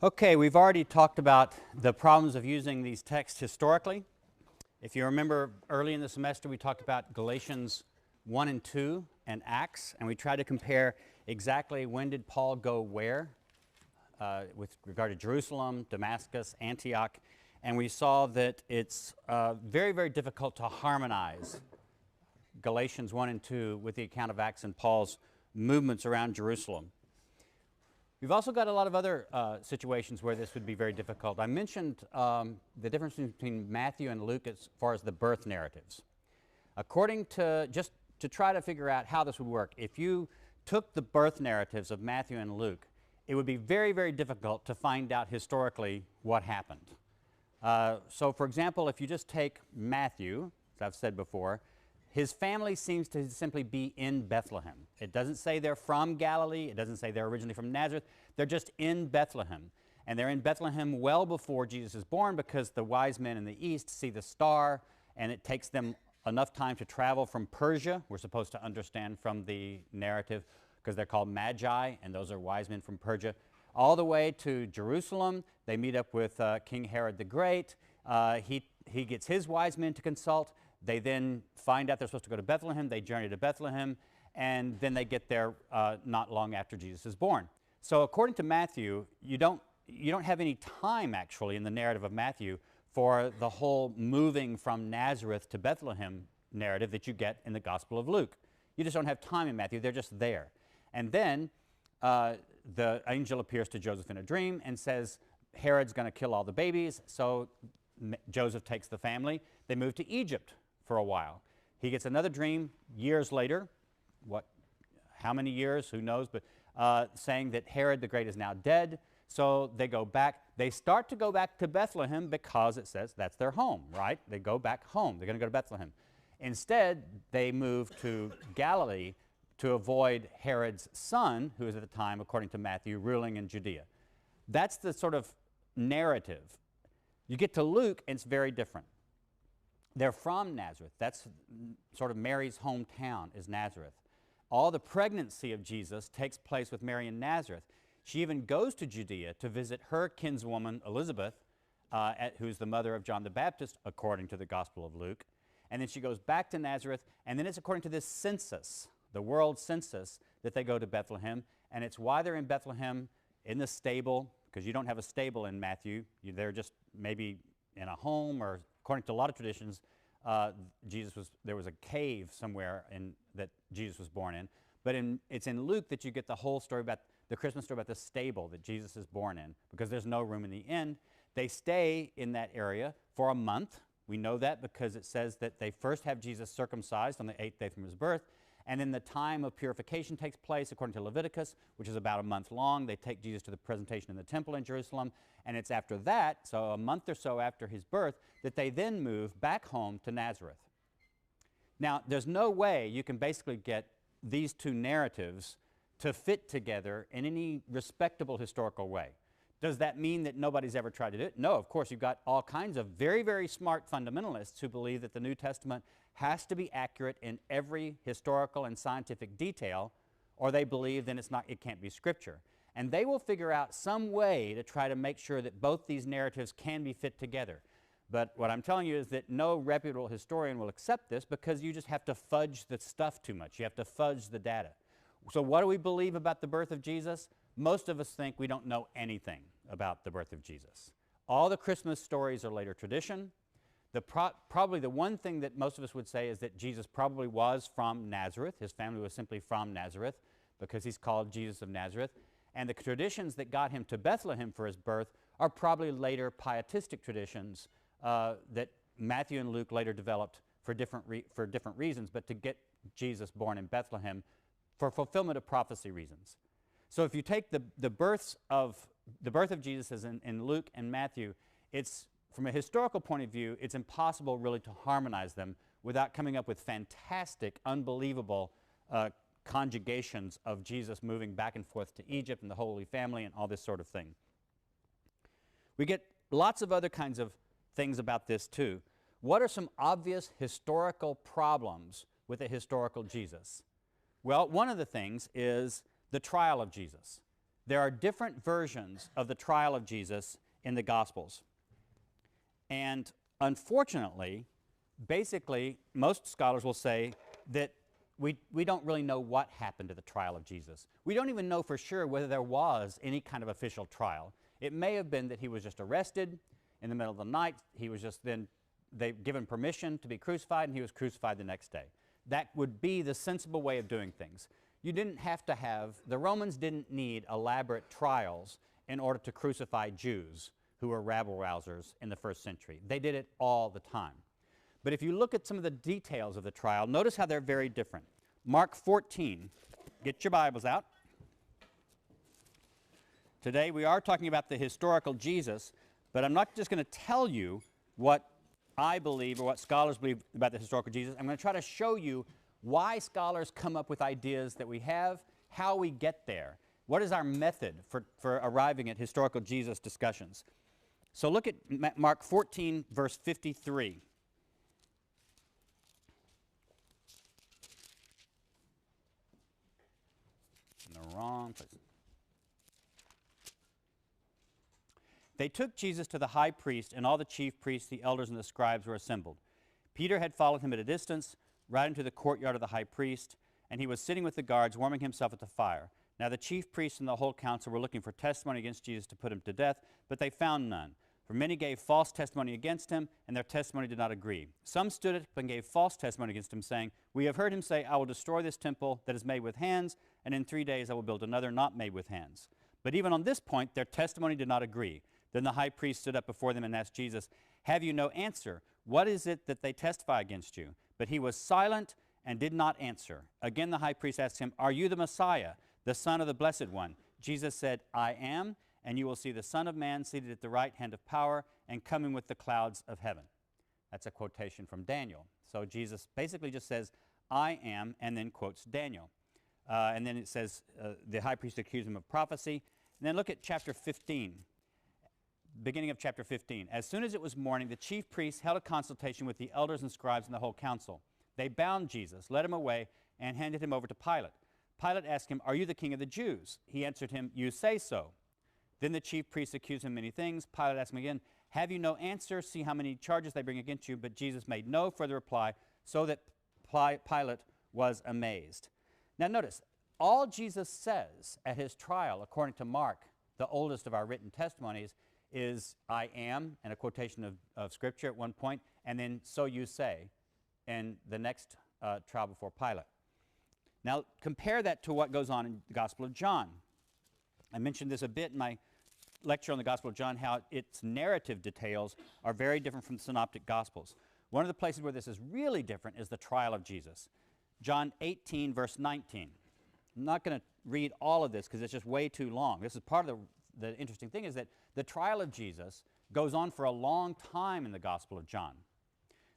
Okay, we've already talked about the problems of using these texts historically. If you remember early in the semester, we talked about Galatians 1 and 2 and Acts, and we tried to compare exactly when did Paul go where with regard to Jerusalem, Damascus, Antioch, and we saw that it's very, very difficult to harmonize Galatians 1 and 2 with the account of Acts and Paul's movements around Jerusalem. We've also got a lot of other situations where this would be very difficult. I mentioned the difference between Matthew and Luke as far as the birth narratives. According to, just to try to figure out how this would work, if you took the birth narratives of Matthew and Luke, it would be very, very difficult to find out historically what happened. So for example, if you just take Matthew, as I've said before, his family seems to simply be in Bethlehem. It doesn't say they're from Galilee. It doesn't say they're originally from Nazareth. They're just in Bethlehem. And they're in Bethlehem well before Jesus is born because the wise men in the east see the star, and it takes them enough time to travel from Persia. We're supposed to understand from the narrative because they're called Magi, and those are wise men from Persia, all the way to Jerusalem. They meet up with King Herod the Great. He gets his wise men to consult. They then find out they're supposed to go to Bethlehem. They journey to Bethlehem, and then they get there not long after Jesus is born. So according to Matthew, you don't have any time actually in the narrative of Matthew for the whole moving from Nazareth to Bethlehem narrative that you get in the Gospel of Luke. You just don't have time in Matthew. They're just there. And then the angel appears to Joseph in a dream and says, Herod's going to kill all the babies. So Joseph takes the family. They move to Egypt for a while. He gets another dream years later, how many years, who knows, but saying that Herod the Great is now dead. So they go back. They start to go back to Bethlehem because it says that's their home, right? They go back home. They're going to go to Bethlehem. Instead, they move to Galilee to avoid Herod's son, who is at the time, according to Matthew, ruling in Judea. That's the sort of narrative. You get to Luke, and it's very different. They're from Nazareth. That's sort of Mary's hometown is Nazareth. All the pregnancy of Jesus takes place with Mary in Nazareth. She even goes to Judea to visit her kinswoman Elizabeth, who's the mother of John the Baptist, according to the Gospel of Luke. And then she goes back to Nazareth, and then it's according to this census, the world census, that they go to Bethlehem. And it's why they're in Bethlehem in the stable, because you don't have a stable in Matthew. They're just maybe in a home, or according to a lot of traditions, there was a cave somewhere that Jesus was born in. But it's in Luke that you get the whole story about the Christmas story about the stable that Jesus is born in, because there's no room in the inn. They stay in that area for a month. We know that because it says that they first have Jesus circumcised on the 8th day from his birth, and then the time of purification takes place according to Leviticus, which is about a month long. They take Jesus to the presentation in the temple in Jerusalem, and it's after that, so a month or so after his birth, that they then move back home to Nazareth. Now, there's no way you can basically get these two narratives to fit together in any respectable historical way. Does that mean that nobody's ever tried to do it? No, of course, you've got all kinds of very, very smart fundamentalists who believe that the New Testament has to be accurate in every historical and scientific detail, or they believe then it can't be Scripture. And they will figure out some way to try to make sure that both these narratives can be fit together. But what I'm telling you is that no reputable historian will accept this, because you just have to fudge the stuff too much. You have to fudge the data. So what do we believe about the birth of Jesus? Most of us think we don't know anything about the birth of Jesus. All the Christmas stories are later tradition. Probably the one thing that most of us would say is that Jesus probably was from Nazareth. His family was simply from Nazareth because he's called Jesus of Nazareth. And the traditions that got him to Bethlehem for his birth are probably later pietistic traditions that Matthew and Luke later developed for different reasons, but to get Jesus born in Bethlehem for fulfillment of prophecy reasons. So if you take the birth of Jesus as in Luke and Matthew, it's, from a historical point of view, it's impossible really to harmonize them without coming up with fantastic, unbelievable conjugations of Jesus moving back and forth to Egypt and the Holy Family and all this sort of thing. We get lots of other kinds of things about this too. What are some obvious historical problems with a historical Jesus? Well, one of the things is the trial of Jesus. there are different versions of the trial of Jesus in the Gospels. And unfortunately, basically, most scholars will say that we don't really know what happened to the trial of Jesus. We don't even know for sure whether there was any kind of official trial. It may have been that he was just arrested in the middle of the night. He was just then they've given permission to be crucified, and he was crucified the next day. That would be the sensible way of doing things. You didn't have to have, the Romans didn't need elaborate trials in order to crucify Jews who were rabble-rousers in the first century. They did it all the time. But if you look at some of the details of the trial, notice how they're very different. Mark 14, get your Bibles out. Today we are talking about the historical Jesus, but I'm not just going to tell you what I believe or what scholars believe about the historical Jesus. I'm going to try to show you why scholars come up with ideas that we have, how we get there. What is our method for arriving at historical Jesus discussions? So look at Mark 14, verse 53. In the wrong place. They took Jesus to the high priest, and all the chief priests, the elders, and the scribes were assembled. Peter had followed him at a distance, right into the courtyard of the high priest, and he was sitting with the guards, warming himself at the fire. Now the chief priests and the whole council were looking for testimony against Jesus to put him to death, but they found none. For many gave false testimony against him, and their testimony did not agree. Some stood up and gave false testimony against him, saying, "We have heard him say, 'I will destroy this temple that is made with hands, and in 3 days I will build another not made with hands.' But even on this point, their testimony did not agree. Then the high priest stood up before them and asked Jesus, 'Have you no answer? What is it that they testify against you?' But he was silent and did not answer. Again the high priest asked him, 'Are you the Messiah, the Son of the Blessed One?' Jesus said, 'I am, and you will see the Son of Man seated at the right hand of power and coming with the clouds of heaven.'" That's a quotation from Daniel. So Jesus basically just says, "I am," and then quotes Daniel. And then it says, the high priest accused him of prophecy. And then look at chapter 15. Beginning of chapter 15. As soon as it was morning, the chief priests held a consultation with the elders and scribes and the whole council. They bound Jesus, led him away, and handed him over to Pilate. Pilate asked him, "Are you the king of the Jews?" He answered him, "You say so." Then the chief priests accused him of many things. Pilate asked him again, "Have you no answer? See how many charges they bring against you." But Jesus made no further reply, so that Pilate was amazed. Now notice, all Jesus says at his trial, according to Mark, the oldest of our written testimonies, is "I am," and a quotation of Scripture at one point, and then "so you say" in the next trial before Pilate. Now compare that to what goes on in the Gospel of John. I mentioned this a bit in my lecture on the Gospel of John, how its narrative details are very different from the Synoptic Gospels. One of the places where this is really different is the trial of Jesus. John 18, verse 19. I'm not going to read all of this because it's just way too long. This is part of the interesting thing is that the trial of Jesus goes on for a long time in the Gospel of John.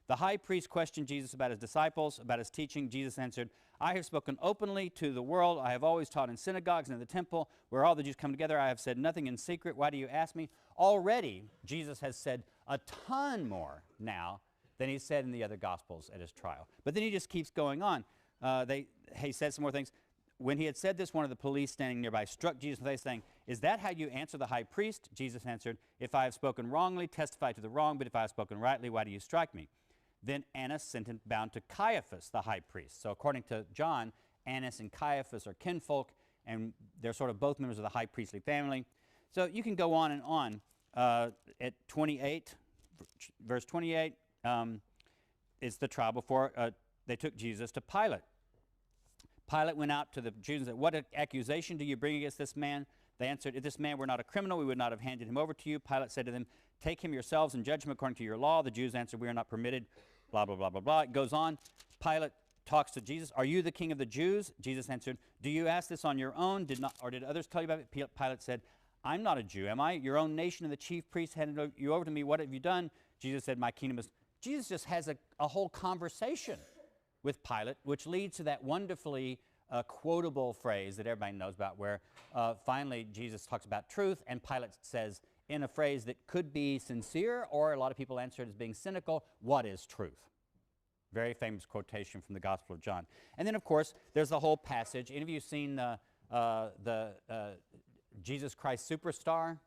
The high priest questioned Jesus about his disciples, about his teaching. Jesus answered, "I have spoken openly to the world. I have always taught in synagogues and in the temple where all the Jews come together. I have said nothing in secret. Why do you ask me?" Already, Jesus has said a ton more now than he said in the other Gospels at his trial. But then he just keeps going on. He said some more things. When he had said this, one of the police standing nearby struck Jesus in the face, saying, "Is that how you answer the high priest?" Jesus answered, "If I have spoken wrongly, testify to the wrong, but if I have spoken rightly, why do you strike me?" Then Annas sent him bound to Caiaphas, the high priest. So according to John, Annas and Caiaphas are kinfolk, and they're sort of both members of the high priestly family. So you can go on and on. At 28, verse 28, it's the trial before they took Jesus to Pilate. Pilate went out to the Jews and said, "What accusation do you bring against this man?" They answered, "If this man were not a criminal, we would not have handed him over to you." Pilate said to them, "Take him yourselves and judge him according to your law." The Jews answered, "We are not permitted," blah, blah, blah, blah, blah. It goes on. Pilate talks to Jesus. "Are you the king of the Jews?" Jesus answered, "Do you ask this on your own? Did others tell you about it?" Pilate said, "I'm not a Jew, am I? Your own nation and the chief priests handed you over to me. What have you done?" Jesus said, "My kingdom is..." Jesus just has a whole conversation with Pilate, which leads to that wonderfully quotable phrase that everybody knows about, where finally Jesus talks about truth, and Pilate says, in a phrase that could be sincere, or a lot of people answer it as being cynical, "What is truth?" Very famous quotation from the Gospel of John. And then, of course, there's the whole passage. Any of you seen Jesus Christ Superstar,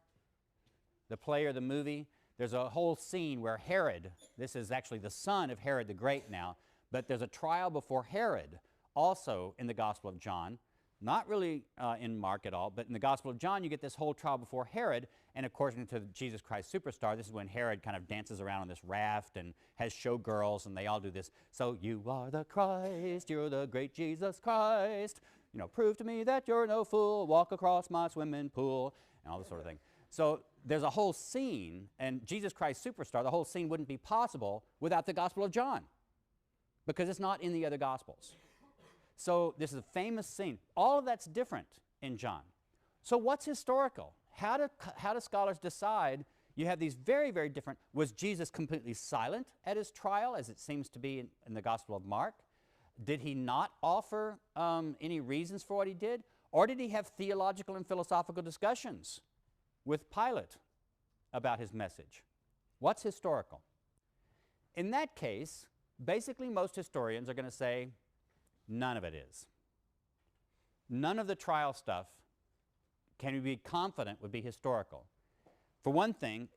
the play or the movie, there's a whole scene where Herod, this is actually the son of Herod the Great now, but there's a trial before Herod, also in the Gospel of John. Not really in Mark at all, but in the Gospel of John, you get this whole trial before Herod, and according to Jesus Christ Superstar, this is when Herod kind of dances around on this raft and has showgirls, and they all do this. So you are the Christ, you're the great Jesus Christ. You know, prove to me that you're no fool, walk across my swimming pool, and all this sort of thing. So there's a whole scene, and Jesus Christ Superstar, the whole scene wouldn't be possible without the Gospel of John, because it's not in the other Gospels. So this is a famous scene. All of that's different in John. So what's historical? How do scholars decide? You have these very, very different. Was Jesus completely silent at his trial, as it seems to be in the Gospel of Mark? Did he not offer any reasons for what he did? Or did he have theological and philosophical discussions with Pilate about his message? What's historical? In that case, basically most historians are going to say, none of it is. None of the trial stuff can we be confident would be historical. For one thing,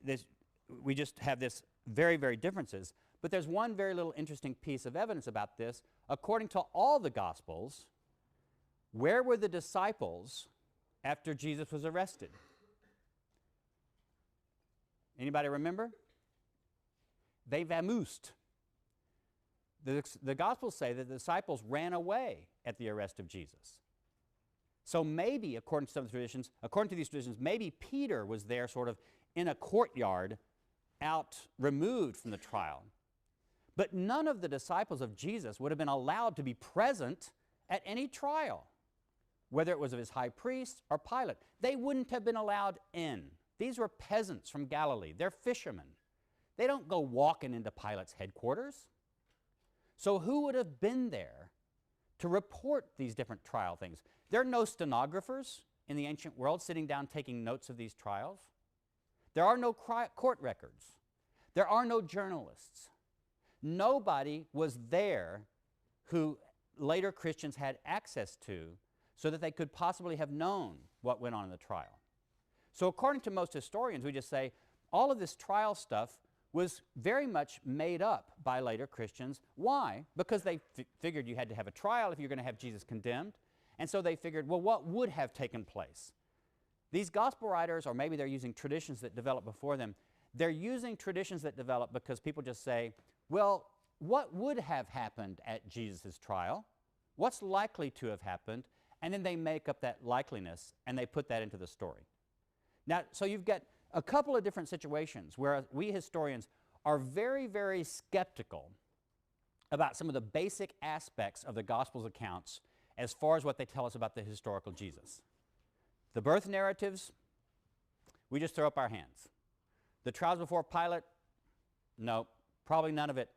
we just have this very, very differences, but there's one very little interesting piece of evidence about this. According to all the Gospels, where were the disciples after Jesus was arrested? Anybody remember? They vamoosed. The Gospels say that the disciples ran away at the arrest of Jesus. So maybe, according to these traditions, maybe Peter was there sort of in a courtyard out removed from the trial. But none of the disciples of Jesus would have been allowed to be present at any trial, whether it was of his high priest or Pilate. They wouldn't have been allowed in. These were peasants from Galilee. They're fishermen. They don't go walking into Pilate's headquarters. So who would have been there to report these different trial things? There are no stenographers in the ancient world sitting down taking notes of these trials. There are no court records. There are no journalists. Nobody was there who later Christians had access to so that they could possibly have known what went on in the trial. So according to most historians, we just say all of this trial stuff was very much made up by later Christians. Why? Because they figured you had to have a trial if you're going to have Jesus condemned. And so they figured, well, what would have taken place? These gospel writers, or maybe they're using traditions that developed before them, they're using traditions that develop because people just say, well, what would have happened at Jesus' trial? What's likely to have happened? And then they make up that likeliness and they put that into the story. Now, so you've got a couple of different situations where we historians are very, very skeptical about some of the basic aspects of the Gospel's accounts as far as what they tell us about the historical Jesus. The birth narratives, we just throw up our hands. The trials before Pilate, no, probably none of it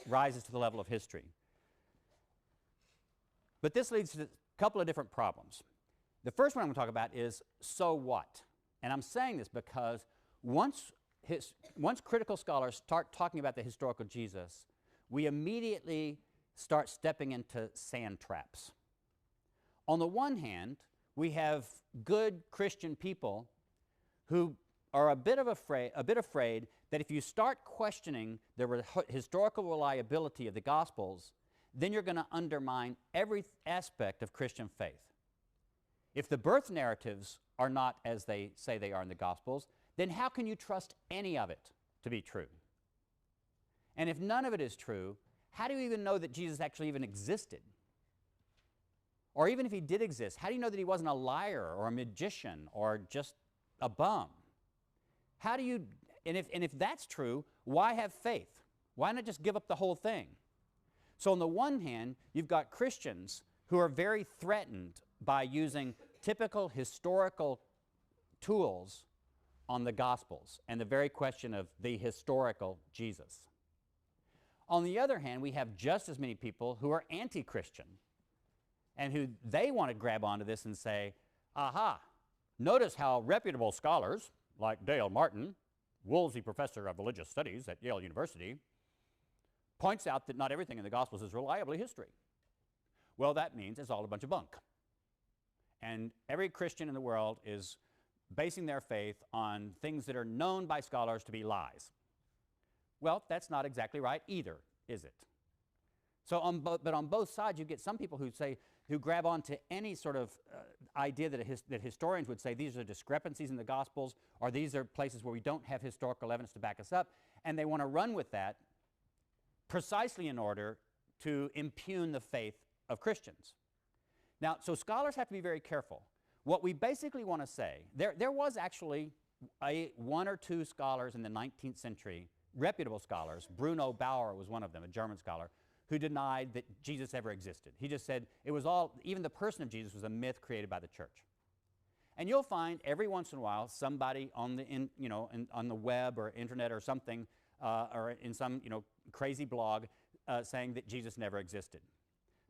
rises to the level of history. But this leads to a couple of different problems. The first one I'm going to talk about is, so what? And I'm saying this because once critical scholars start talking about the historical Jesus, we immediately start stepping into sand traps. On the one hand, we have good Christian people who are a bit afraid that if you start questioning the historical reliability of the Gospels, then you're going to undermine every aspect of Christian faith. If the birth narratives are not as they say they are in the Gospels, then how can you trust any of it to be true? And if none of it is true, how do you even know that Jesus actually even existed? Or even if he did exist, how do you know that he wasn't a liar or a magician or just a bum? How do you, and if that's true, why have faith? Why not just give up the whole thing? So on the one hand, you've got Christians who are very threatened by using typical historical tools on the Gospels and the very question of the historical Jesus. On the other hand, we have just as many people who are anti-Christian and who they want to grab onto this and say, aha, notice how reputable scholars like Dale Martin, Woolsey Professor of Religious Studies at Yale University, points out that not everything in the Gospels is reliably history. Well, that means it's all a bunch of bunk. and every Christian in the world is basing their faith on things that are known by scholars to be lies. Well, that's not exactly right either, is it? So on both sides, you get some people who grab onto any sort of idea that historians would say these are discrepancies in the Gospels, or these are places where we don't have historical evidence to back us up, and they want to run with that precisely in order to impugn the faith of Christians. Now, so scholars have to be very careful. What we basically want to say, there was actually one or two scholars in the 19th century, reputable scholars. Bruno Bauer was one of them, a German scholar, who denied that Jesus ever existed. He just said it was all, even the person of Jesus was a myth created by the church. And you'll find every once in a while somebody on the, on the web or internet or something, or in some crazy blog saying that Jesus never existed.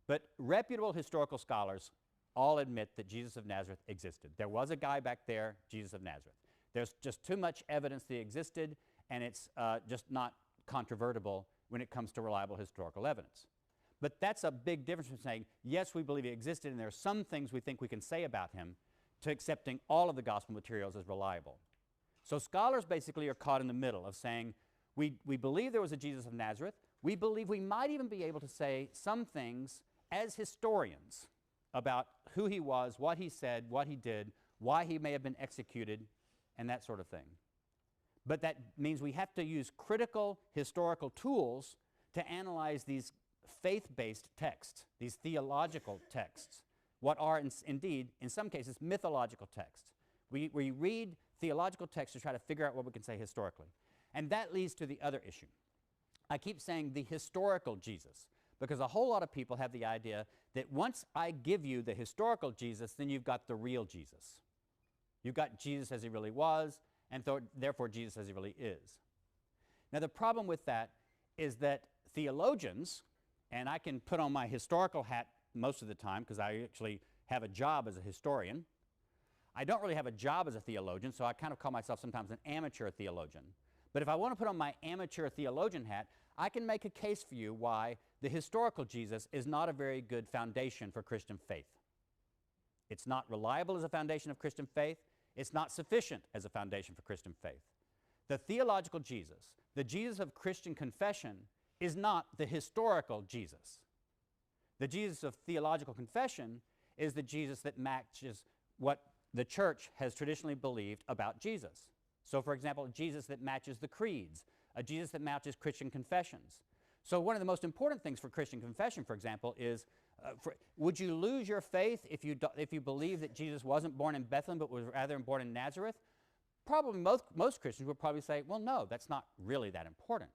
But reputable historical scholars all admit that Jesus of Nazareth existed. There was a guy back there, Jesus of Nazareth. There's just too much evidence that he existed, and it's just not controvertible when it comes to reliable historical evidence. But that's a big difference from saying, yes, we believe he existed, and there are some things we think we can say about him, to accepting all of the gospel materials as reliable. So scholars basically are caught in the middle of saying, we believe there was a Jesus of Nazareth. We believe we might even be able to say some things as historians about who he was, what he said, what he did, why he may have been executed, and that sort of thing. But that means we have to use critical historical tools to analyze these faith-based texts, these theological texts, what are indeed, in some cases, mythological texts. We read theological texts to try to figure out what we can say historically. And that leads to the other issue. I keep saying the historical Jesus, because a whole lot of people have the idea that once I give you the historical Jesus, then you've got the real Jesus. You've got Jesus as he really was, and therefore Jesus as he really is. Now the problem with that is that theologians, and I can put on my historical hat most of the time because I actually have a job as a historian. I don't really have a job as a theologian, so I kind of call myself sometimes an amateur theologian. But if I want to put on my amateur theologian hat, I can make a case for you why the historical Jesus is not a very good foundation for Christian faith. It's not reliable as a foundation of Christian faith. It's not sufficient as a foundation for Christian faith. The theological Jesus, the Jesus of Christian confession, is not the historical Jesus. The Jesus of theological confession is the Jesus that matches what the church has traditionally believed about Jesus. So, for example, a Jesus that matches the creeds, a Jesus that matches Christian confessions. So one of the most important things for Christian confession, for example, is would you lose your faith if you believe that Jesus wasn't born in Bethlehem but was rather born in Nazareth? Probably most Christians would probably say, well, no, that's not really that important.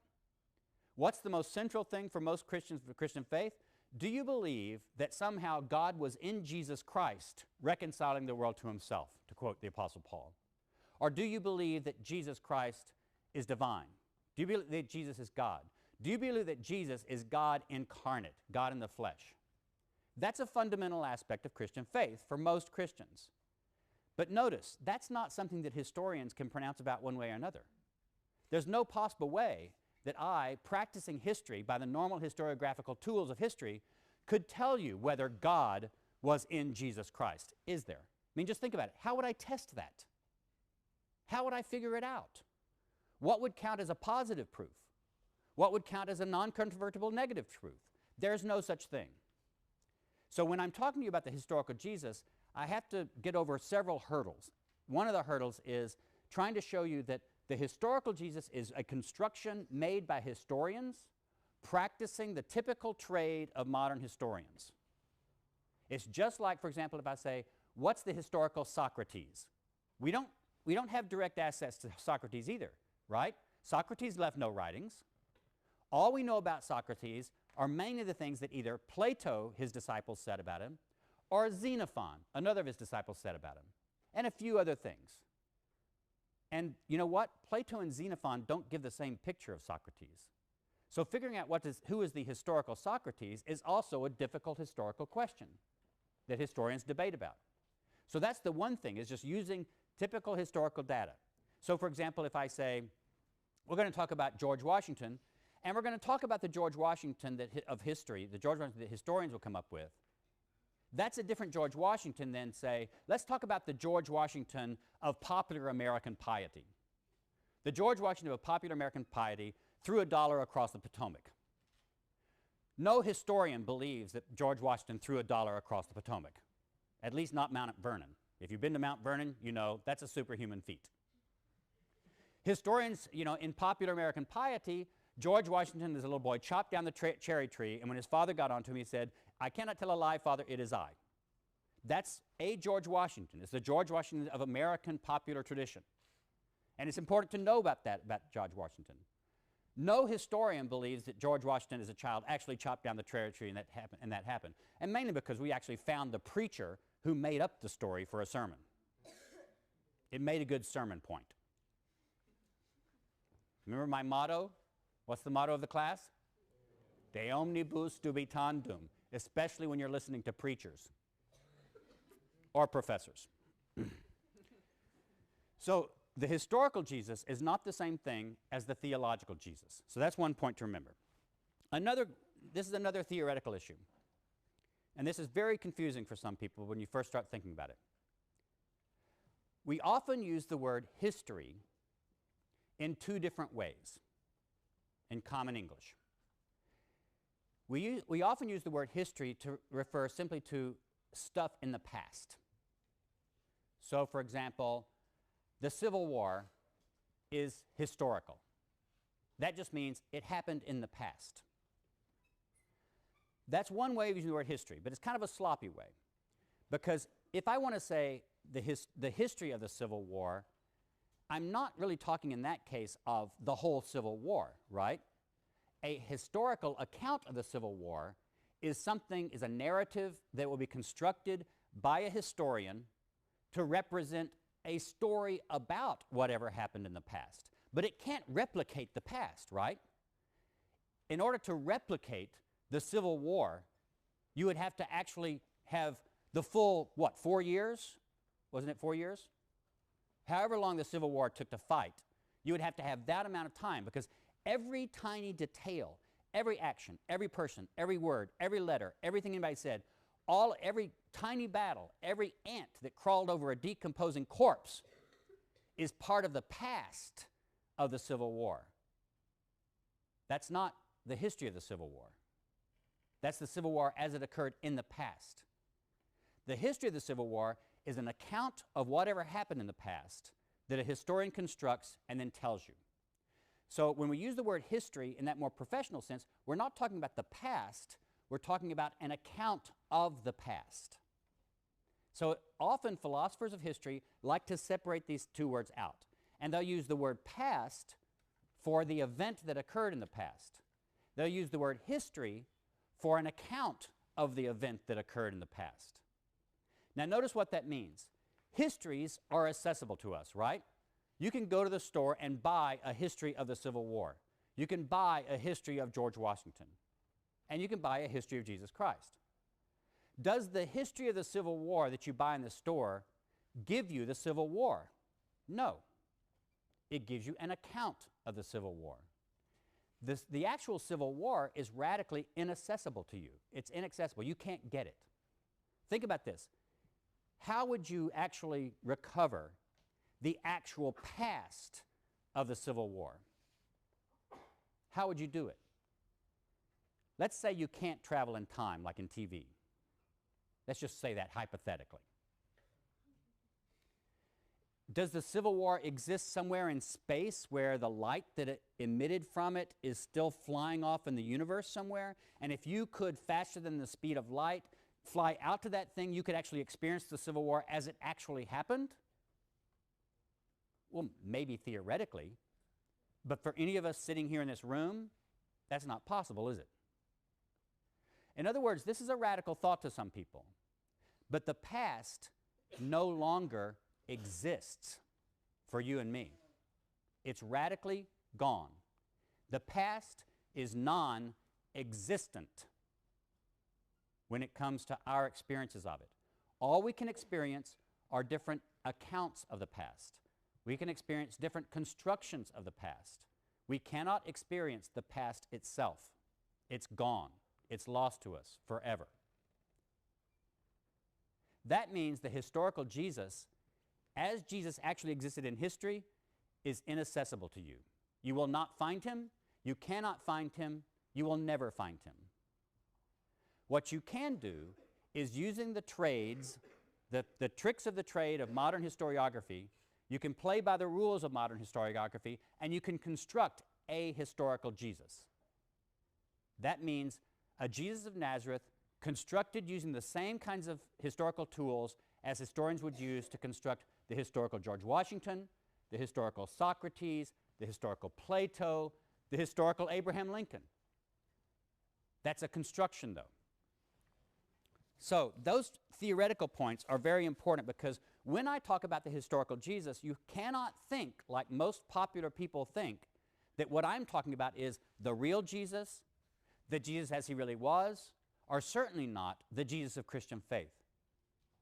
What's the most central thing for most Christians for Christian faith? Do you believe that somehow God was in Jesus Christ reconciling the world to himself, to quote the Apostle Paul? Or do you believe that Jesus Christ is divine? Do you believe that Jesus is God? Do you believe that Jesus is God incarnate, God in the flesh? That's a fundamental aspect of Christian faith for most Christians. But notice, that's not something that historians can pronounce about one way or another. There's no possible way that I, practicing history by the normal historiographical tools of history, could tell you whether God was in Jesus Christ. Is there? I mean, just think about it. How would I test that? How would I figure it out? What would count as a positive proof? What would count as a non-controvertible negative truth? There's no such thing. So when I'm talking to you about the historical Jesus, I have to get over several hurdles. One of the hurdles is trying to show you that the historical Jesus is a construction made by historians practicing the typical trade of modern historians. It's just like, for example, if I say, what's the historical Socrates? We don't have direct access to Socrates either, right? Socrates left no writings. All we know about Socrates are mainly the things that either Plato, his disciples, said about him, or Xenophon, another of his disciples, said about him, and a few other things. And you know what? Plato and Xenophon don't give the same picture of Socrates. So figuring out who is the historical Socrates is also a difficult historical question that historians debate about. So that's the one thing, is just using typical historical data. So for example, if I say, we're going to talk about George Washington, and we're going to talk about the George Washington of history, the George Washington that historians will come up with, That's a different George Washington than, say, let's talk about the George Washington of popular American piety. The George Washington of popular American piety threw $1 across the Potomac. No historian believes that George Washington threw $1 across the Potomac, at least not Mount Vernon. If you've been to Mount Vernon, you know that's a superhuman feat. Historians, in popular American piety, George Washington, as a little boy, chopped down the cherry tree, and when his father got onto him, he said, "I cannot tell a lie, Father, it is I." That's a George Washington. It's the George Washington of American popular tradition. And it's important to know about that, about George Washington. No historian believes that George Washington as a child actually chopped down the cherry tree and that happened. And mainly because we actually found the preacher who made up the story for a sermon. It made a good sermon point. Remember my motto? What's the motto of the class? De omnibus dubitandum, especially when you're listening to preachers or professors. So the historical Jesus is not the same thing as the theological Jesus. So that's one point to remember. This is another theoretical issue. And this is very confusing for some people when you first start thinking about it. We often use the word history in two different ways in common English. We often use the word history to refer simply to stuff in the past. So, for example, the Civil War is historical. That just means it happened in the past. That's one way of using the word history, but it's kind of a sloppy way. Because if I want to say the history of the Civil War, I'm not really talking in that case of the whole Civil War, right? A historical account of the Civil War is a narrative that will be constructed by a historian to represent a story about whatever happened in the past. But it can't replicate the past, right? In order to replicate the Civil War, you would have to actually have the full, 4 years? Wasn't it 4 years? However long the Civil War took to fight, you would have to have that amount of time, because every tiny detail, every action, every person, every word, every letter, everything anybody said, every tiny battle, every ant that crawled over a decomposing corpse is part of the past of the Civil War. That's not the history of the Civil War. That's the Civil War as it occurred in the past. The history of the Civil War is an account of whatever happened in the past that a historian constructs and then tells you. So when we use the word history in that more professional sense, we're not talking about the past, we're talking about an account of the past. So often philosophers of history like to separate these two words out, and they'll use the word past for the event that occurred in the past. They'll use the word history for an account of the event that occurred in the past. Now notice what that means. Histories are accessible to us, right? You can go to the store and buy a history of the Civil War. You can buy a history of George Washington. And you can buy a history of Jesus Christ. Does the history of the Civil War that you buy in the store give you the Civil War? No. It gives you an account of the Civil War. The actual Civil War is radically inaccessible to you. It's inaccessible. You can't get it. Think about this. How would you actually recover the actual past of the Civil War? How would you do it? Let's say you can't travel in time like in TV. Let's just say that hypothetically. Does the Civil War exist somewhere in space where the light that it emitted from it is still flying off in the universe somewhere? And if you could, faster than the speed of light, fly out to that thing, you could actually experience the Civil War as it actually happened? Well, maybe theoretically, but for any of us sitting here in this room, that's not possible, is it? In other words, this is a radical thought to some people, but the past no longer exists for you and me. It's radically gone. The past is non-existent when it comes to our experiences of it. All we can experience are different accounts of the past. We can experience different constructions of the past. We cannot experience the past itself. It's gone. It's lost to us forever. That means the historical Jesus, as Jesus actually existed in history, is inaccessible to you. You will not find him. You cannot find him. You will never find him. What you can do is using the trades, the tricks of the trade of modern historiography, you can play by the rules of modern historiography, and you can construct a historical Jesus. That means a Jesus of Nazareth constructed using the same kinds of historical tools as historians would use to construct the historical George Washington, the historical Socrates, the historical Plato, the historical Abraham Lincoln. That's a construction, though. So those theoretical points are very important because when I talk about the historical Jesus, you cannot think, like most popular people think, that what I'm talking about is the real Jesus, the Jesus as he really was, or certainly not the Jesus of Christian faith.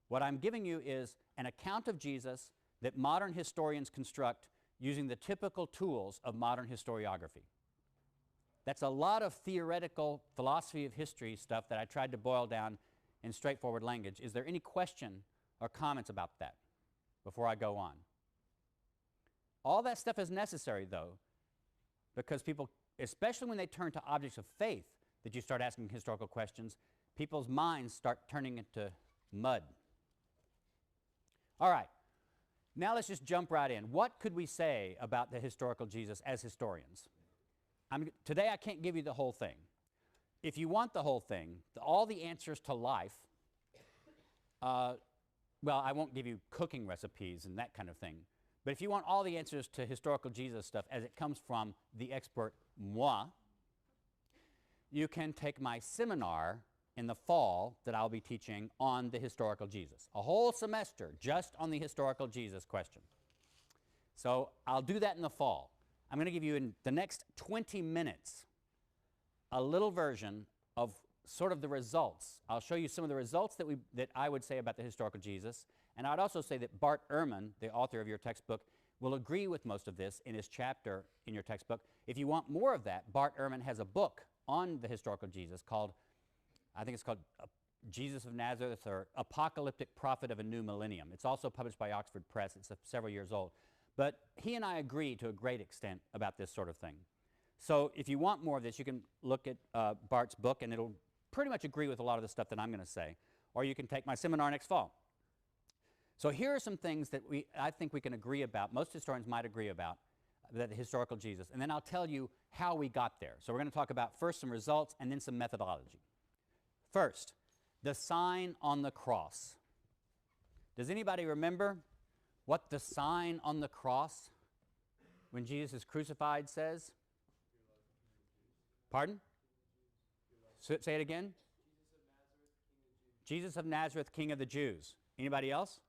What I'm giving you is an account of Jesus that modern historians construct using the typical tools of modern historiography. That's a lot of theoretical philosophy of history stuff that I tried to boil down in straightforward language. Is there any question or comments about that before I go on? All that stuff is necessary, though, because people, especially when they turn to objects of faith, that you start asking historical questions, people's minds start turning into mud. All right, now let's just jump right in. What could we say about the historical Jesus as historians? Today I can't give you the whole thing. If you want the whole thing, all the answers to life, well, I won't give you cooking recipes and that kind of thing, but if you want all the answers to historical Jesus stuff as it comes from the expert moi, you can take my seminar in the fall that I'll be teaching on the historical Jesus. A whole semester just on the historical Jesus question. So I'll do that in the fall. I'm going to give you in the next 20 minutes a little version of sort of the results. I'll show you some of the results that I would say about the historical Jesus, and I'd also say that Bart Ehrman, the author of your textbook, will agree with most of this in his chapter in your textbook. If you want more of that, Bart Ehrman has a book on the historical Jesus called, I think it's called Jesus of Nazareth or Apocalyptic Prophet of a New Millennium. It's also published by Oxford Press. It's several years old. But he and I agree to a great extent about this sort of thing. So if you want more of this, you can look at Bart's book, and it'll pretty much agree with a lot of the stuff that I'm going to say. Or you can take my seminar next fall. So here are some things that I think we can agree about, most historians might agree about, that the historical Jesus. And then I'll tell you how we got there. So we're going to talk about first some results and then some methodology. First, the sign on the cross. Does anybody remember what the sign on the cross when Jesus is crucified says? Pardon? Say it again. Jesus of Nazareth, King of the Jews. Anybody else?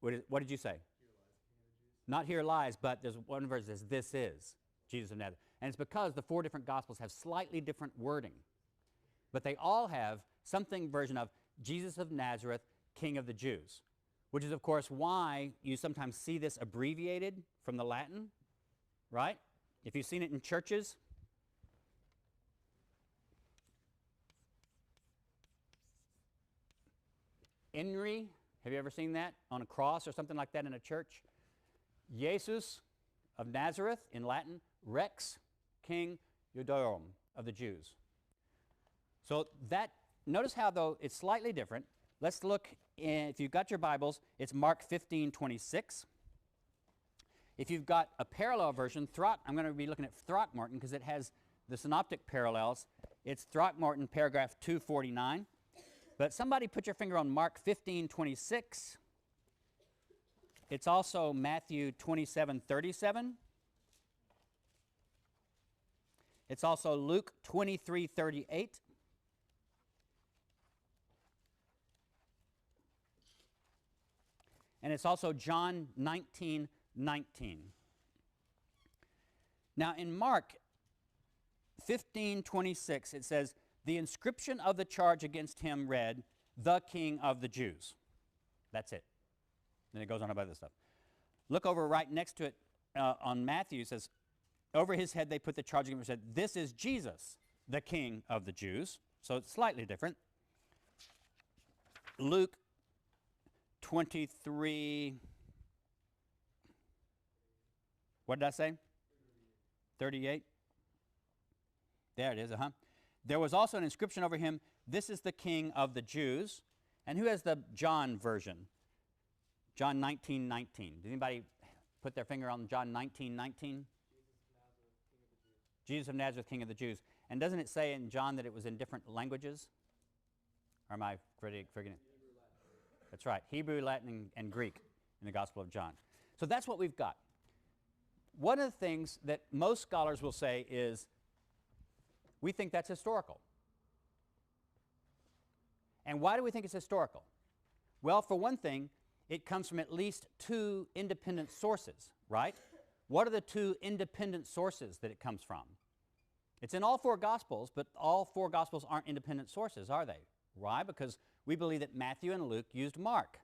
What did you say? Not here lies, but there's one verse that says, this is Jesus of Nazareth. And it's because the four different Gospels have slightly different wording. But they all have something version of Jesus of Nazareth, King of the Jews, which is, of course, why you sometimes see this abbreviated from the Latin, right? If you've seen it in churches, INRI, have you ever seen that on a cross or something like that in a church? Jesus of Nazareth in Latin, Rex, King Judaeorum of the Jews. So that, notice how though it's slightly different. Let's look, if you've got your Bibles, it's Mark 15:26. If you've got a parallel version, I'm going to be looking at Throckmorton because it has the synoptic parallels. It's Throckmorton paragraph 249. But somebody put your finger on Mark 15:26. It's also Matthew 27:37. It's also Luke 23:38. And it's also John 19:19. Now in Mark 15:26, it says, the inscription of the charge against him read, the King of the Jews. That's it. Then it goes on about this stuff. Look over right next to it on Matthew. It says, over his head they put the charge against him and said, this is Jesus, the King of the Jews. So it's slightly different. Luke 23, what did I say? 38. There it is, There was also an inscription over him, "This is the King of the Jews." And who has the John version? John 19:19. Did anybody put their finger on John 19:19? Jesus of Nazareth, King of the Jews. And doesn't it say in John that it was in different languages? Or am I forgetting? That's right, Hebrew, Latin, and Greek in the Gospel of John. So that's what we've got. One of the things that most scholars will say is, we think that's historical. And why do we think it's historical? Well, for one thing, it comes from at least two independent sources, right? What are the two independent sources that it comes from? It's in all four Gospels, but all four Gospels aren't independent sources, are they? Why? Because we believe that Matthew and Luke used Mark.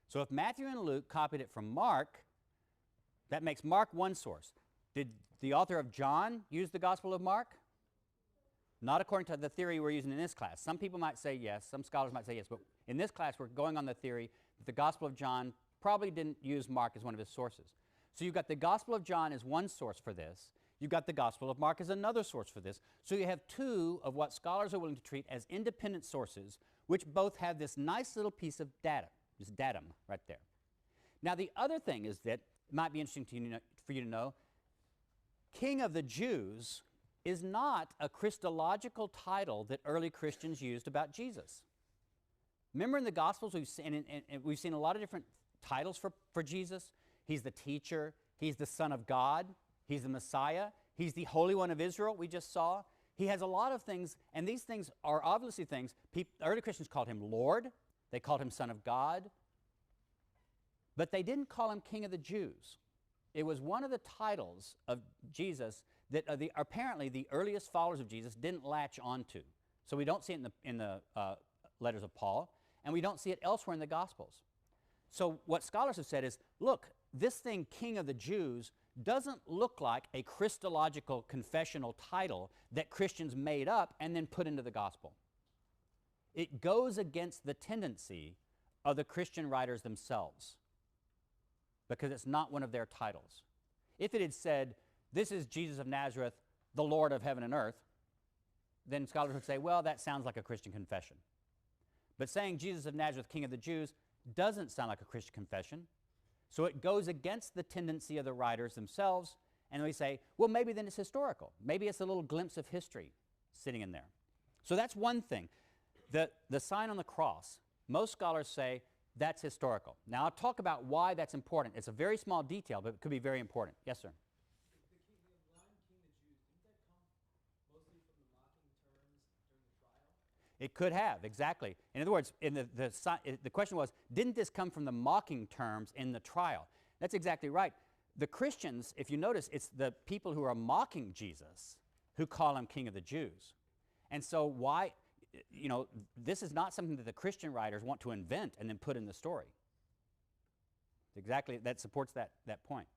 So if Matthew and Luke copied it from Mark, that makes Mark one source. Did the author of John use the Gospel of Mark? Not according to the theory we're using in this class. Some people might say yes, some scholars might say yes, but in this class we're going on the theory that the Gospel of John probably didn't use Mark as one of his sources. So you've got the Gospel of John as one source for this. You've got the Gospel of Mark as another source for this. So you have two of what scholars are willing to treat as independent sources, which both have this nice little piece of data, this datum right there. Now the other thing is that, it might be interesting for you to know, King of the Jews is not a Christological title that early Christians used about Jesus. Remember in the Gospels, we've seen a lot of different titles for Jesus. He's the teacher, he's the Son of God, he's the Messiah, he's the Holy One of Israel, we just saw. He has a lot of things, and these things are obviously things, early Christians called him Lord, they called him Son of God, but they didn't call him King of the Jews. It was one of the titles of Jesus that apparently the earliest followers of Jesus didn't latch onto. So we don't see it in the letters of Paul, and we don't see it elsewhere in the Gospels. So what scholars have said is, look, this thing, King of the Jews, doesn't look like a Christological confessional title that Christians made up and then put into the Gospel. It goes against the tendency of the Christian writers themselves, because it's not one of their titles. If it had said, "This is Jesus of Nazareth, the Lord of heaven and earth," then scholars would say, well, that sounds like a Christian confession. But saying Jesus of Nazareth, King of the Jews, doesn't sound like a Christian confession. So it goes against the tendency of the writers themselves, and we say, well, maybe then it's historical. Maybe it's a little glimpse of history sitting in there. So that's one thing. The sign on the cross, most scholars say that's historical. Now I'll talk about why that's important. It's a very small detail, but it could be very important. Yes, sir? The line King of the Jews, didn't that come mostly from the mocking terms during the trial? It could have, exactly. In other words, the question was, didn't this come from the mocking terms in the trial? That's exactly right. The Christians, if you notice, it's the people who are mocking Jesus who call him King of the Jews. And so why, this is not something that the Christian writers want to invent and then put in the story. Exactly, that supports that point.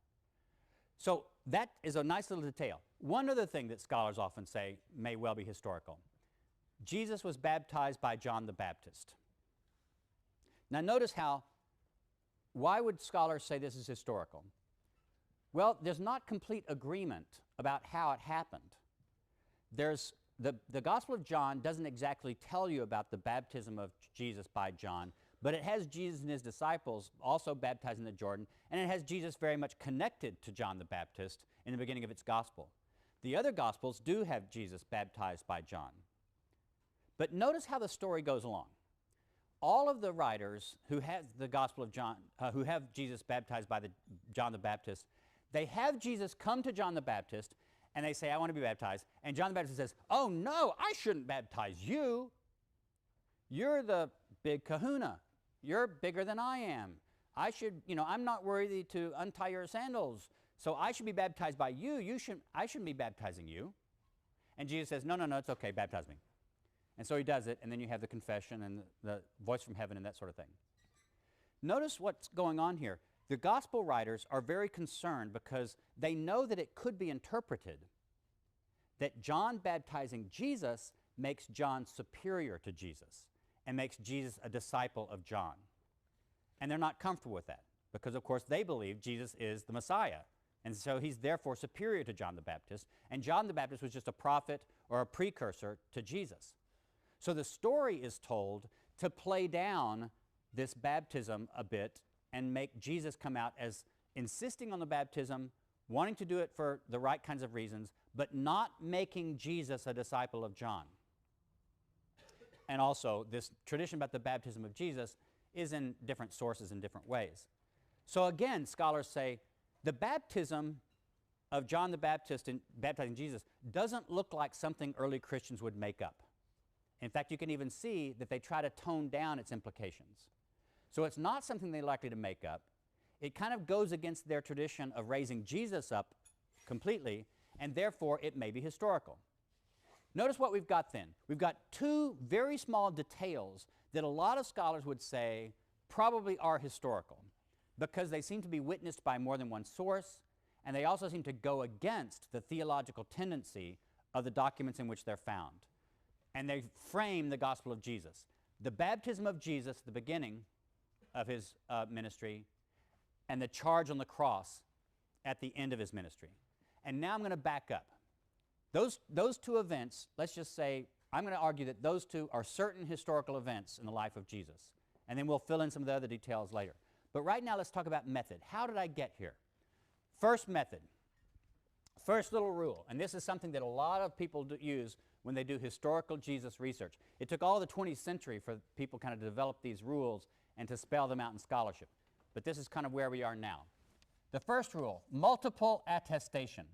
So that is a nice little detail. One other thing that scholars often say may well be historical. Jesus was baptized by John the Baptist. Now notice why would scholars say this is historical? Well, there's not complete agreement about how it happened. There's the Gospel of John doesn't exactly tell you about the baptism of Jesus by John, but it has Jesus and his disciples also baptized in the Jordan, and it has Jesus very much connected to John the Baptist in the beginning of its Gospel. The other Gospels do have Jesus baptized by John. But notice how the story goes along. All of the writers who have the Gospel of John, who have Jesus baptized by John the Baptist, they have Jesus come to John the Baptist, and they say, I want to be baptized. And John the Baptist says, oh no, I shouldn't baptize you. You're the big kahuna. You're bigger than I am. I should, I'm not worthy to untie your sandals. So I should be baptized by you. I shouldn't be baptizing you. And Jesus says, no, it's okay, baptize me. And so he does it, and then you have the confession and the voice from heaven and that sort of thing. Notice what's going on here. The gospel writers are very concerned because they know that it could be interpreted that John baptizing Jesus makes John superior to Jesus. and makes Jesus a disciple of John. And they're not comfortable with that because, of course, they believe Jesus is the Messiah. And so he's therefore superior to John the Baptist. And John the Baptist was just a prophet or a precursor to Jesus. So the story is told to play down this baptism a bit and make Jesus come out as insisting on the baptism, wanting to do it for the right kinds of reasons, but not making Jesus a disciple of John. And also, this tradition about the baptism of Jesus is in different sources in different ways. So again, scholars say the baptism of John the Baptist in baptizing Jesus doesn't look like something early Christians would make up. In fact, you can even see that they try to tone down its implications. So it's not something they're likely to make up. It kind of goes against their tradition of raising Jesus up completely, and therefore it may be historical. Notice what we've got then. We've got two very small details that a lot of scholars would say probably are historical because they seem to be witnessed by more than one source, and they also seem to go against the theological tendency of the documents in which they're found. And they frame the gospel of Jesus. The baptism of Jesus, the beginning of his ministry, and the charge on the cross at the end of his ministry. And now I'm going to back up. Those two events, let's just say, I'm going to argue that those two are certain historical events in the life of Jesus. And then we'll fill in some of the other details later. But right now, let's talk about method. How did I get here? First method, first little rule, and this is something that a lot of people use when they do historical Jesus research. It took all the 20th century for people kind of to develop these rules and to spell them out in scholarship. But this is kind of where we are now. The first rule, multiple attestation.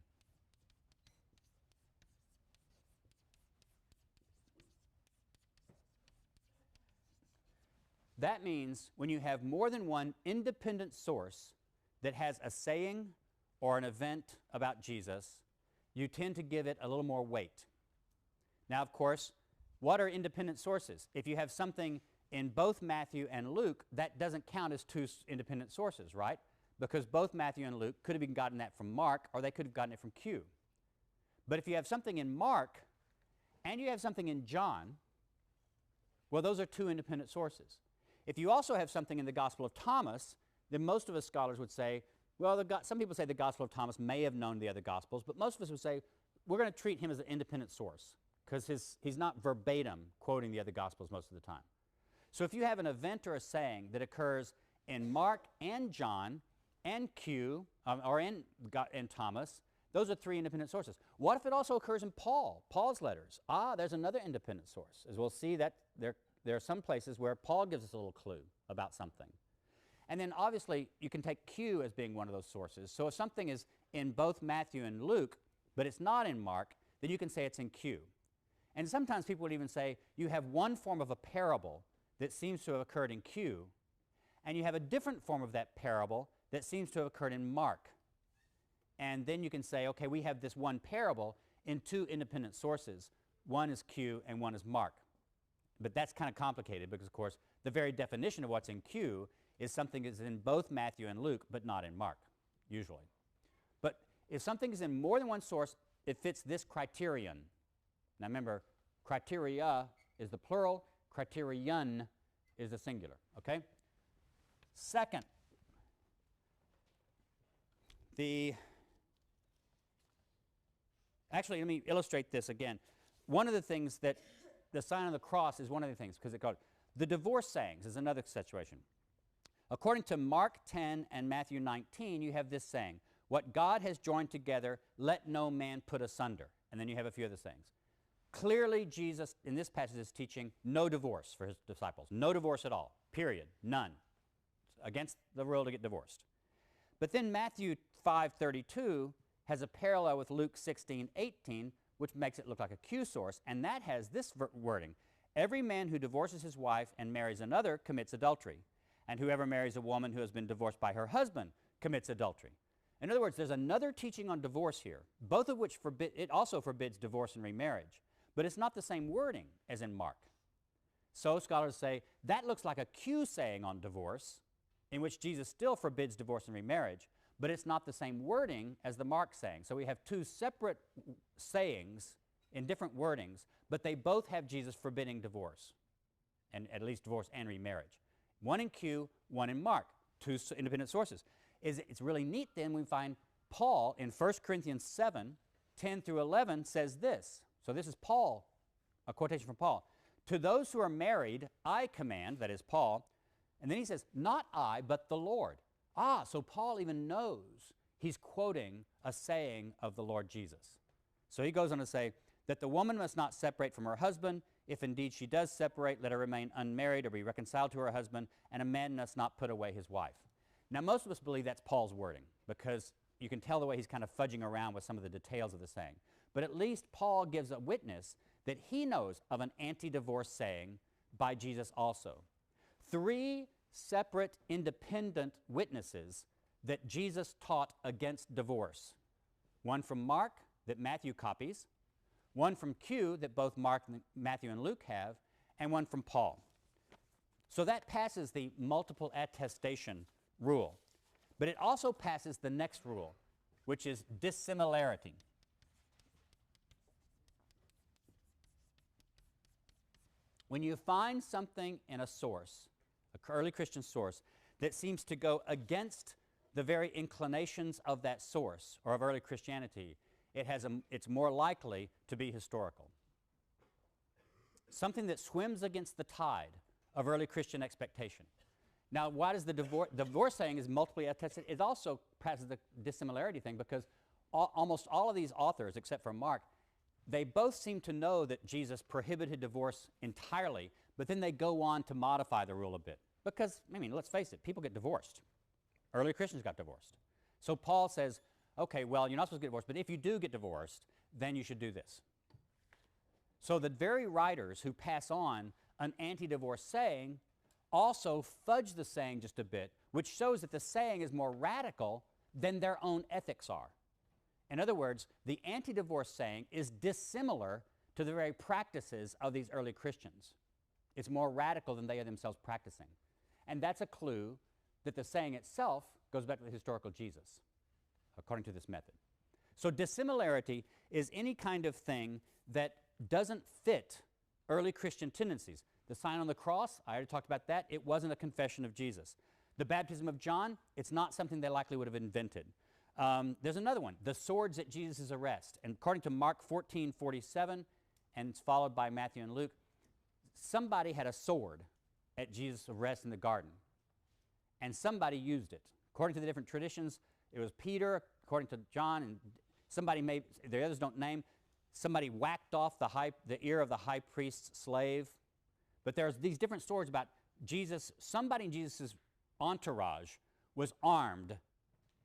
That means when you have more than one independent source that has a saying or an event about Jesus, you tend to give it a little more weight. Now, of course, what are independent sources? If you have something in both Matthew and Luke, that doesn't count as two independent sources, right? Because both Matthew and Luke could have gotten that from Mark, or they could have gotten it from Q. But if you have something in Mark and you have something in John, well, those are two independent sources. If you also have something in the Gospel of Thomas, then most of us scholars would say, well, some people say the Gospel of Thomas may have known the other Gospels, but most of us would say we're going to treat him as an independent source because he's not verbatim quoting the other Gospels most of the time. So if you have an event or a saying that occurs in Mark and John and Q, or in Thomas, those are three independent sources. What if it also occurs in Paul's letters? There's another independent source. As we'll see, that there are some places where Paul gives us a little clue about something. And then obviously you can take Q as being one of those sources. So if something is in both Matthew and Luke, but it's not in Mark, then you can say it's in Q. And sometimes people would even say you have one form of a parable that seems to have occurred in Q, and you have a different form of that parable that seems to have occurred in Mark. And then you can say, okay, we have this one parable in two independent sources. One is Q and one is Mark. But that's kind of complicated because, of course, the very definition of what's in Q is something that's in both Matthew and Luke, but not in Mark, usually. But if something is in more than one source, it fits this criterion. Now remember, criteria is the plural, criterion is the singular, okay? Second, actually, let me illustrate this again. One of the things that the sign of the cross is one of the things, because it goes, the divorce sayings is another situation. According to Mark 10 and Matthew 19, you have this saying, what God has joined together, let no man put asunder. And then you have a few other sayings. Clearly, Jesus, in this passage, is teaching no divorce for his disciples. No divorce at all, period, none. It's against the rule to get divorced. But then Matthew 5:32 has a parallel with Luke 16:18, which makes it look like a Q source, and that has this wording. Every man who divorces his wife and marries another commits adultery, and whoever marries a woman who has been divorced by her husband commits adultery. In other words, there's another teaching on divorce here, both of which it also forbids divorce and remarriage, but it's not the same wording as in Mark. So scholars say that looks like a Q saying on divorce, in which Jesus still forbids divorce and remarriage, but it's not the same wording as the Mark saying. So we have two separate sayings in different wordings, but they both have Jesus forbidding divorce. and at least divorce and remarriage. One in Q, one in Mark, two independent sources. It's really neat then we find Paul in 1 Corinthians 7, 10 through 11 says this. So this is Paul, a quotation from Paul. To those who are married, I command, that is Paul, and then he says, not I, but the Lord. Ah, so Paul even knows he's quoting a saying of the Lord Jesus. So he goes on to say that the woman must not separate from her husband. If indeed she does separate, let her remain unmarried or be reconciled to her husband, and a man must not put away his wife. Now, most of us believe that's Paul's wording because you can tell the way he's kind of fudging around with some of the details of the saying. But at least Paul gives a witness that he knows of an anti-divorce saying by Jesus also. 3 separate independent witnesses that Jesus taught against divorce. One from Mark that Matthew copies, one from Q that both Mark, Matthew, and Luke have, and one from Paul. So that passes the multiple attestation rule. But it also passes the next rule, which is dissimilarity. When you find something in a source, an early Christian source, that seems to go against the very inclinations of that source or of early Christianity, it's more likely to be historical. Something that swims against the tide of early Christian expectation. Now, why does the divorce saying is multiply attested? It also passes the dissimilarity thing because almost all of these authors, except for Mark, they both seem to know that Jesus prohibited divorce entirely, but then they go on to modify the rule a bit. Because, I mean, let's face it, people get divorced. Early Christians got divorced. So Paul says, okay, well, you're not supposed to get divorced, but if you do get divorced, then you should do this. So the very writers who pass on an anti-divorce saying also fudge the saying just a bit, which shows that the saying is more radical than their own ethics are. In other words, the anti-divorce saying is dissimilar to the very practices of these early Christians. It's more radical than they are themselves practicing. And that's a clue that the saying itself goes back to the historical Jesus, according to this method. So dissimilarity is any kind of thing that doesn't fit early Christian tendencies. The sign on the cross, I already talked about that. It wasn't a confession of Jesus. The baptism of John, it's not something they likely would have invented. There's another one, the swords at Jesus' arrest. And according to Mark 14:47, and it's followed by Matthew and Luke, somebody had a sword at Jesus' arrest in the garden. And somebody used it. According to the different traditions, it was Peter, according to John, and somebody made, the others don't name, somebody whacked off the ear of the high priest's slave. But there's these different stories about Jesus, somebody in Jesus' entourage was armed.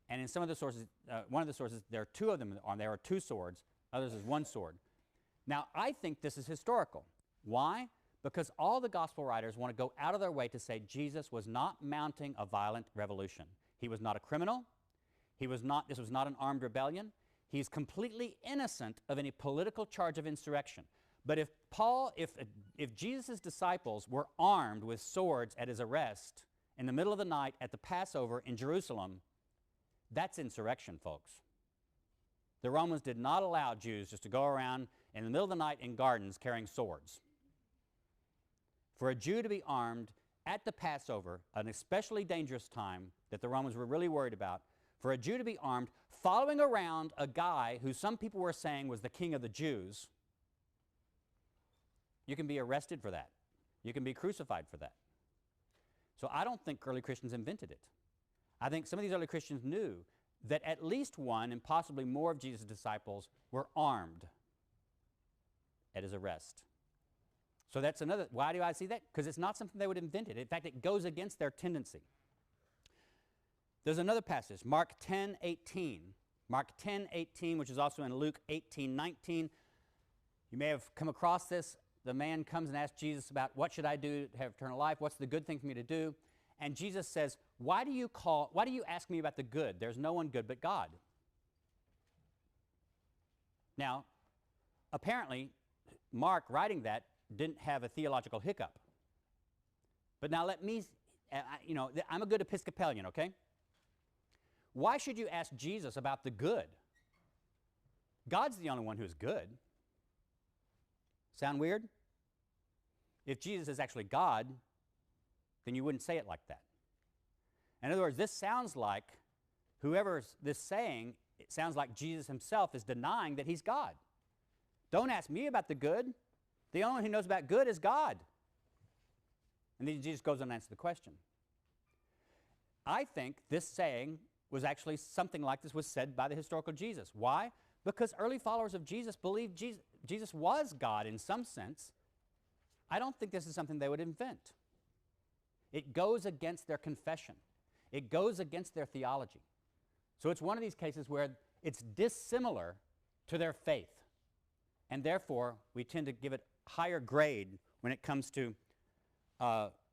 And in some of the sources, one of the sources, there are 2 of them armed. There are 2 swords. Others is 1 sword. Now, I think this is historical. Why? Because all the gospel writers want to go out of their way to say Jesus was not mounting a violent revolution. He was not a criminal. This was not an armed rebellion. He's completely innocent of any political charge of insurrection. But if Jesus' disciples were armed with swords at his arrest in the middle of the night at the Passover in Jerusalem, that's insurrection, folks. The Romans did not allow Jews just to go around in the middle of the night in gardens carrying swords. For a Jew to be armed at the Passover, an especially dangerous time that the Romans were really worried about, for a Jew to be armed following around a guy who some people were saying was the king of the Jews, you can be arrested for that. You can be crucified for that. So I don't think early Christians invented it. I think some of these early Christians knew that at least one and possibly more of Jesus' disciples were armed at his arrest. So that's another, why do I see that? Because it's not something they would have invented. In fact, it goes against their tendency. There's another passage, Mark 10:18. Mark 10:18, which is also in Luke 18:19. You may have come across this. The man comes and asks Jesus about what should I do to have eternal life? What's the good thing for me to do? And Jesus says, why do you ask me about the good? There's no one good but God. Now, apparently, Mark writing that didn't have a theological hiccup. But now let me, I'm a good Episcopalian, okay? Why should you ask Jesus about the good? God's the only one who's good. Sound weird? If Jesus is actually God, then you wouldn't say it like that. In other words, this sounds like, whoever's this saying, it sounds like Jesus himself is denying that he's God. Don't ask me about the good. The only one who knows about good is God. And then Jesus goes on and answers the question. I think this saying was actually something like this was said by the historical Jesus. Why? Because early followers of Jesus believed Jesus was God in some sense. I don't think this is something they would invent. It goes against their confession. It goes against their theology. So it's one of these cases where it's dissimilar to their faith. And therefore, we tend to give it higher grade when it comes to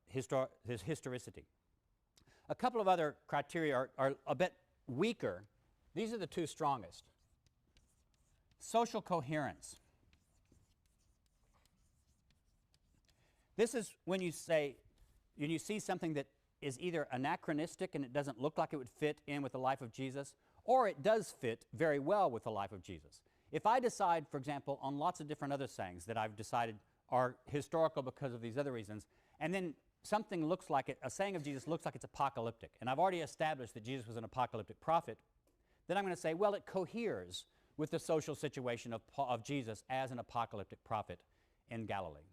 historicity. A couple of other criteria are a bit weaker. These are the two strongest. Social coherence. This is when you see something that is either anachronistic and it doesn't look like it would fit in with the life of Jesus, or it does fit very well with the life of Jesus. If I decide, for example, on lots of different other sayings that I've decided are historical because of these other reasons, and then something looks like it, a saying of Jesus looks like it's apocalyptic, and I've already established that Jesus was an apocalyptic prophet, then I'm going to say, well, it coheres with the social situation of Jesus as an apocalyptic prophet in Galilee.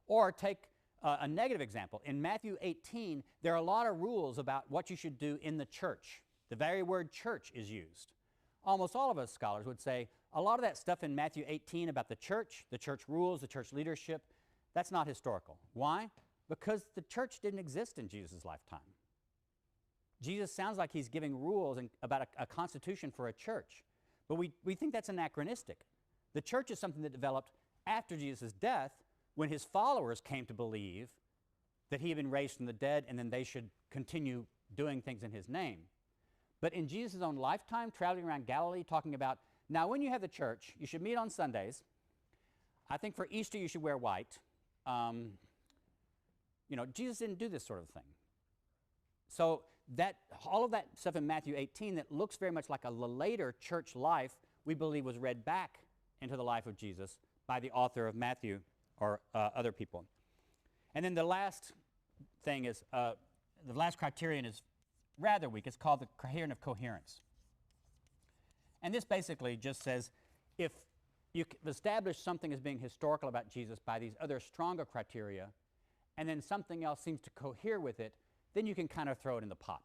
Or take a negative example. In Matthew 18, there are a lot of rules about what you should do in the church. The very word church is used. Almost all of us scholars would say a lot of that stuff in Matthew 18 about the church rules, the church leadership, that's not historical. Why? Because the church didn't exist in Jesus' lifetime. Jesus sounds like he's giving rules about a constitution for a church. But we think that's anachronistic. The church is something that developed after Jesus' death, when his followers came to believe that he had been raised from the dead and then they should continue doing things in his name. But in Jesus' own lifetime, traveling around Galilee, talking about, now when you have the church, you should meet on Sundays. I think for Easter you should wear white. Jesus didn't do this sort of thing. So all of that stuff in Matthew 18 that looks very much like a later church life, we believe was read back into the life of Jesus by the author of Matthew or other people. And then the last thing is, the last criterion is rather weak. It's called the criterion of coherence. And this basically just says, if you establish something as being historical about Jesus by these other stronger criteria, and then something else seems to cohere with it, then you can kind of throw it in the pot.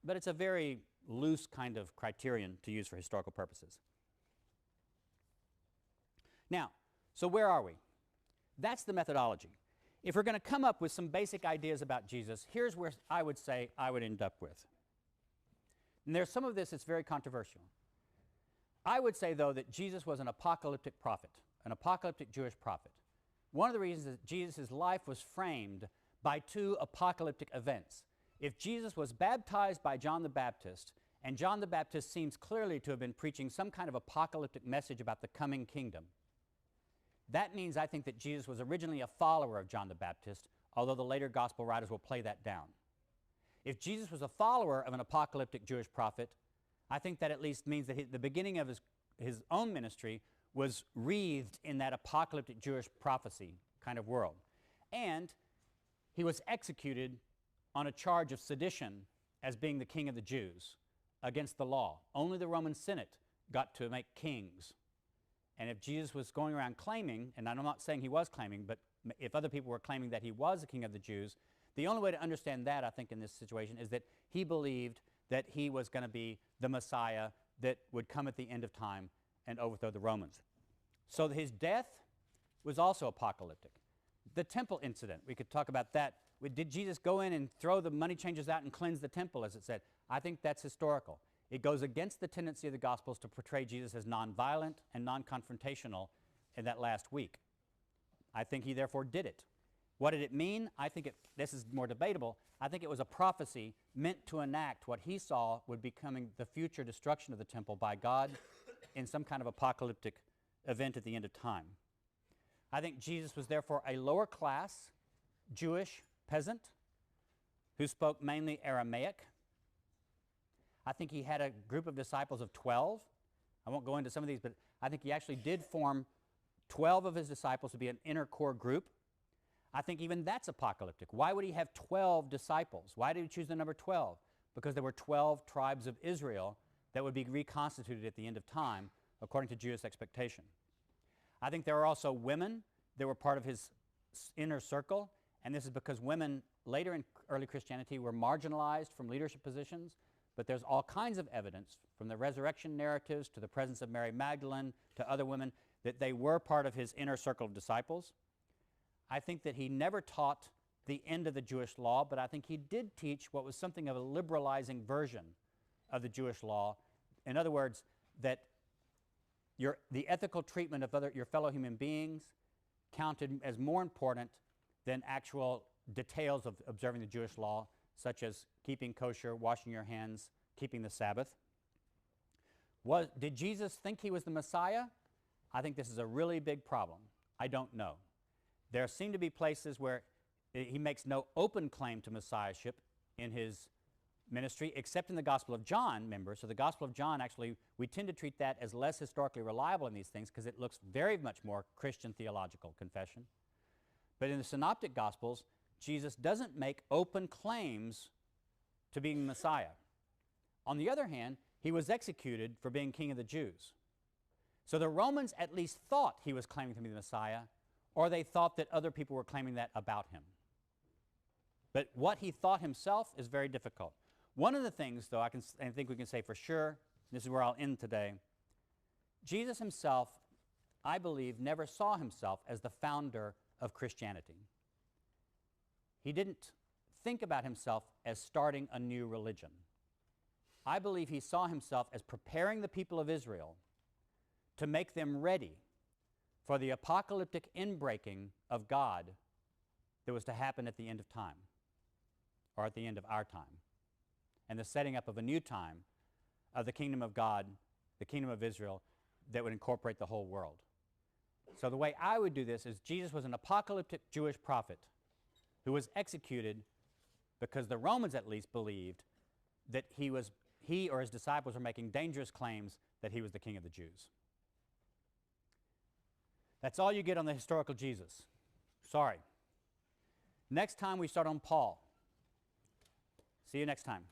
But it's a very loose kind of criterion to use for historical purposes. Now, so where are we? That's the methodology. If we're going to come up with some basic ideas about Jesus, here's where I would say I would end up with. And there's some of this that's very controversial. I would say, though, that Jesus was an apocalyptic prophet, an apocalyptic Jewish prophet. One of the reasons that Jesus' life was framed by two apocalyptic events. If Jesus was baptized by John the Baptist, and John the Baptist seems clearly to have been preaching some kind of apocalyptic message about the coming kingdom, that means I think that Jesus was originally a follower of John the Baptist, although the later gospel writers will play that down. If Jesus was a follower of an apocalyptic Jewish prophet, I think that at least means that the beginning of his own ministry was wreathed in that apocalyptic Jewish prophecy kind of world. And he was executed on a charge of sedition as being the king of the Jews against the law. Only the Roman Senate got to make kings. And if Jesus was going around claiming, and I'm not saying he was claiming, but if other people were claiming that he was the king of the Jews, the only way to understand that, I think, in this situation is that he believed that he was going to be the Messiah that would come at the end of time and overthrow the Romans. So his death was also apocalyptic. The temple incident, we could talk about that. Did Jesus go in and throw the money changers out and cleanse the temple, as it said? I think that's historical. It goes against the tendency of the Gospels to portray Jesus as nonviolent and non-confrontational in that last week. I think he therefore did it. What did it mean? I think this is more debatable. I think it was a prophecy meant to enact what he saw would be coming the future destruction of the temple by God in some kind of apocalyptic event at the end of time. I think Jesus was therefore a lower class Jewish peasant who spoke mainly Aramaic. I think he had a group of disciples of 12. I won't go into some of these, but I think he actually did form 12 of his disciples to be an inner core group. I think even that's apocalyptic. Why would he have 12 disciples? Why did he choose the number 12? Because there were 12 tribes of Israel that would be reconstituted at the end of time, according to Jewish expectation. I think there are also women that were part of his inner circle, and this is because women later in early Christianity were marginalized from leadership positions, but there's all kinds of evidence, from the resurrection narratives to the presence of Mary Magdalene to other women, that they were part of his inner circle of disciples. I think that he never taught the end of the Jewish law, but I think he did teach what was something of a liberalizing version of the Jewish law. In other words, that the ethical treatment of your fellow human beings counted as more important than actual details of observing the Jewish law, such as keeping kosher, washing your hands, keeping the Sabbath. Did Jesus think he was the Messiah? I think this is a really big problem. I don't know. There seem to be places where he makes no open claim to messiahship in his ministry, except in the Gospel of John, remember. So the Gospel of John, actually, we tend to treat that as less historically reliable in these things because it looks very much more Christian theological confession. But in the Synoptic Gospels, Jesus doesn't make open claims to being Messiah. On the other hand, he was executed for being king of the Jews. So the Romans at least thought he was claiming to be the Messiah, or they thought that other people were claiming that about him. But what he thought himself is very difficult. One of the things, though, I think we can say for sure, this is where I'll end today, Jesus himself, I believe, never saw himself as the founder of Christianity. He didn't think about himself as starting a new religion. I believe he saw himself as preparing the people of Israel to make them ready for the apocalyptic inbreaking of God that was to happen at the end of time, or at the end of our time, and the setting up of a new time of the kingdom of God, the kingdom of Israel, that would incorporate the whole world. So the way I would do this is Jesus was an apocalyptic Jewish prophet who was executed because the Romans at least believed that he or his disciples were making dangerous claims that he was the king of the Jews. That's all you get on the historical Jesus. Sorry. Next time we start on Paul. See you next time.